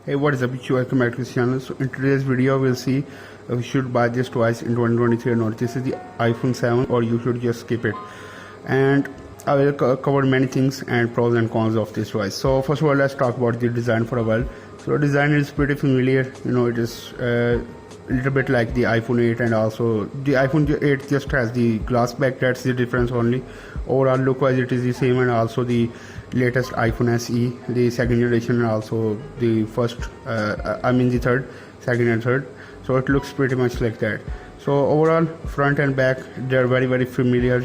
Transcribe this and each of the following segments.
Hey, what is up? It's you, welcome back to this channel. So in today's video we'll see if you should buy this device in 2023 or not. This is the iPhone 7 or you should just skip it, and I will cover many things and pros and cons of this device. So first of all, let's talk about the design for a while. So the design is pretty familiar, it is a little bit like the iPhone 8, and also the iPhone 8 just has the glass back. That's the difference only. Overall look wise it is the same, and also the latest iPhone SE, the second generation, and also the second and third. So it looks pretty much like that. So overall, front and back, they're very familiar.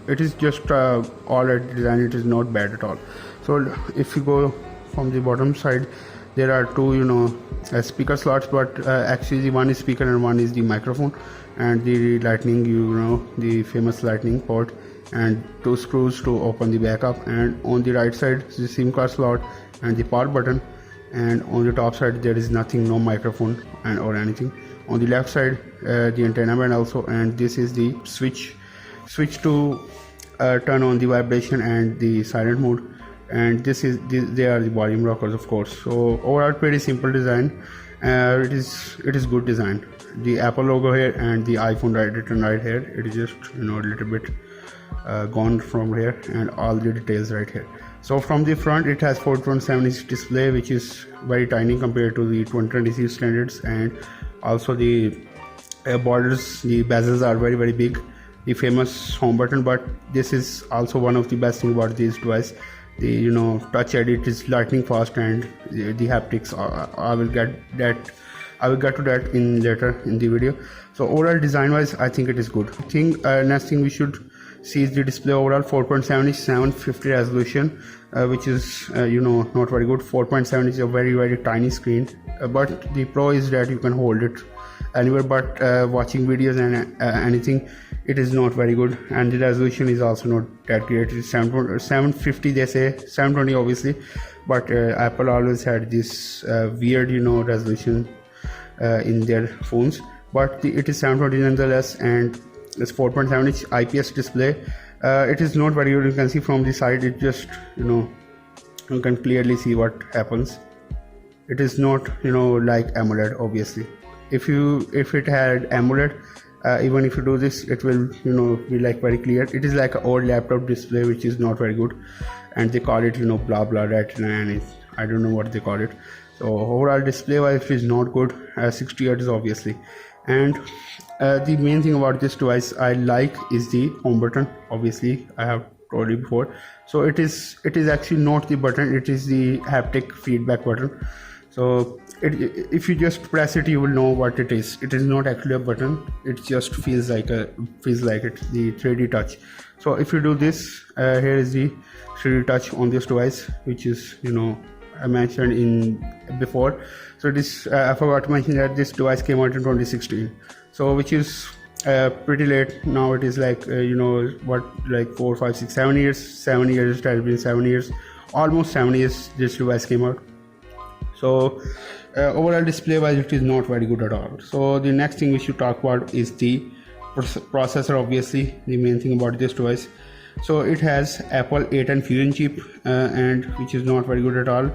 It is just alright design. It is not bad at all. So if you go from the bottom side, there are two speaker slots, but actually the one is speaker and one is the microphone, and the lightning, the famous lightning port, and two screws to open the backup. And on the right side is the SIM card slot and the power button, and on the top side there is nothing, no microphone or anything. On the left side the antenna band also, and this is the switch to turn on the vibration and the silent mode, and they are the volume rockers, of course. So overall pretty simple design. It is good design. The Apple logo here and the iPhone written right here, it is just a little bit gone from here, and all the details right here. So from the front it has 4.7-inch display, which is very tiny compared to the 2020 standards, and also the borders, the bezels are very big, the famous home button. But this is also one of the best thing about this device. The touch edit is lightning fast, and the haptics, I will get to that in later in the video. So overall design wise I think it is good. Next thing we should see is the display. Overall 4.7-inch 750 resolution, which is not very good. 4.7 is a very tiny screen, but the pro is that you can hold it anywhere, but watching videos and anything, it is not very good. And the resolution is also not that great. It's 750, they say 720 obviously, but Apple always had this weird resolution in their phones, but it is 720 nonetheless, and it's 4.7-inch IPS display. It is not very good. You can see from the side, it just you can clearly see what happens. It is not like AMOLED obviously. If it had AMOLED, even if you do this, it will be like very clear. It is like an old laptop display, which is not very good, and they call it blah retina, and I don't know what they call it. So overall display wise it is not good. 60 Hz obviously. And the main thing about this device I like is the home button. Obviously I have told you before. So it is actually not the button, it is the haptic feedback button. So if you just press it, you will know what it is. It is not actually a button, it just feels like it's the 3D touch. So if you do this, here is the 3D touch on this device, which is I mentioned in before. So this I forgot to mention that this device came out in 2016, so which is pretty late. Now it is like like 4, 5, 6, 7 years. 7 years, it has been 7 years, almost 7 years this device came out. So overall display wise it is not very good at all. So the next thing we should talk about is the processor, obviously the main thing about this device. So it has Apple A10 Fusion chip, and which is not very good at all.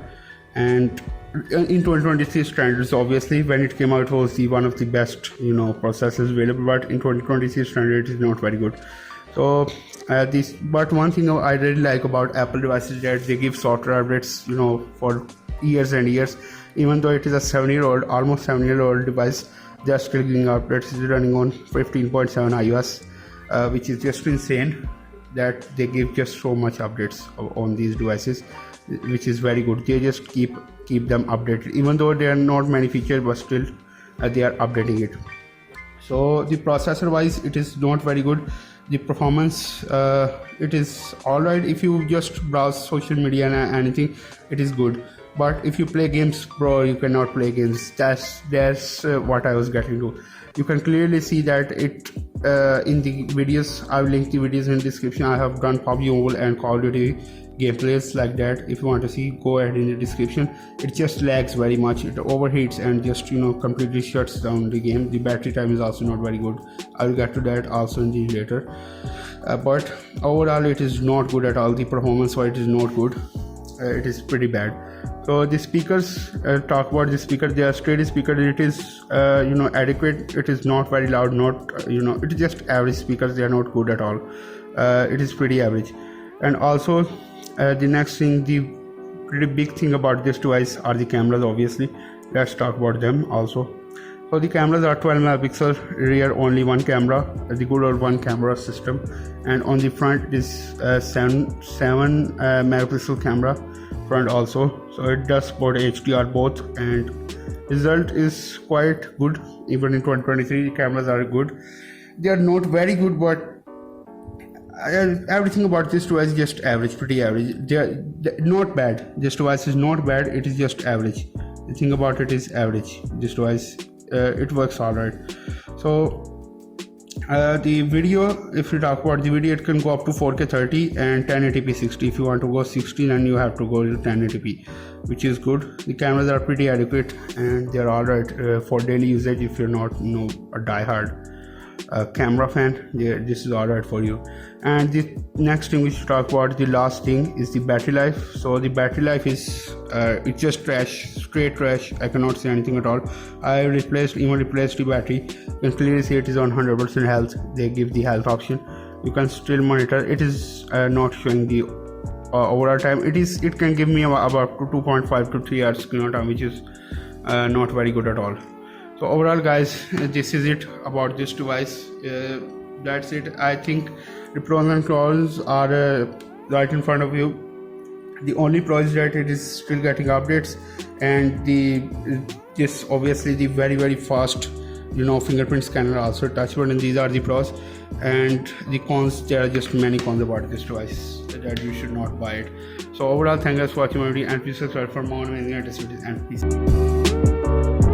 And in 2023 standards, obviously when it came out it was one of the best processors available, but in 2023 standard it is not very good. So but one thing I really like about Apple devices is that they give software updates for years and years. Even though it is a almost 7-year-old device, they are still giving updates. It's running on 15.7 iOS, which is just insane that they give just so much updates on these devices, which is very good. They just keep them updated, even though there are not many features, but still they are updating it. So the processor wise it is not very good. The performance, it is alright. If you just browse social media and anything, it is good. But if you play games, bro, you cannot play games. That's what I was getting to. You can clearly see that it in the videos. I will link the videos in the description. I have done PUBG Mobile and Call of Duty gameplays like that. If you want to see, go ahead in the description. It just lags very much. It overheats and just completely shuts down the game. The battery time is also not very good. I will get to that also in the later. But overall it is not good at all. The performance wise it is not good. it is pretty bad. So the speakers, talk about the speaker, they are steady speaker. It is adequate. It is not very loud, not it is just average speakers. They are not good at all. It is pretty average. And also the next thing, the pretty big thing about this device are the cameras. Obviously, let's talk about them also. So the cameras are 12 megapixel, rear only one camera, the good old one camera system, and on the front is 7 megapixel camera front also. So it does support HDR both, and result is quite good. Even in 2023, the cameras are good. They are not very good, but everything about this device is just average, pretty average. They're not bad. This device is not bad. It is just average. The thing about it is average. This device. It works alright. So the video, if you talk about the video, it can go up to 4K 30 and 1080p 60. If you want to go 60, then you have to go to 1080p, which is good. The cameras are pretty adequate and they're alright for daily usage. If you're not a die-hard camera fan, this is alright for you. And the next thing we should talk about, the last thing, is the battery life. So the battery life is it's just trash, straight trash. I cannot say anything at all. I replaced the battery. You can clearly see it is on 100% health. They give the health option. You can still monitor. It is not showing the overall time. It can give me about 2.5 to 3 hours screen time, which is not very good at all. So overall, guys, this is it about this device. That's it. I think the pros and cons are right in front of you. The only pro is that it is still getting updates, and this obviously the very fast fingerprint scanner, also touch button. These are the pros, and the cons, there are just many cons about this device that you should not buy it. So overall, thank you guys for watching my video, and please subscribe for more amazing episodes, and peace.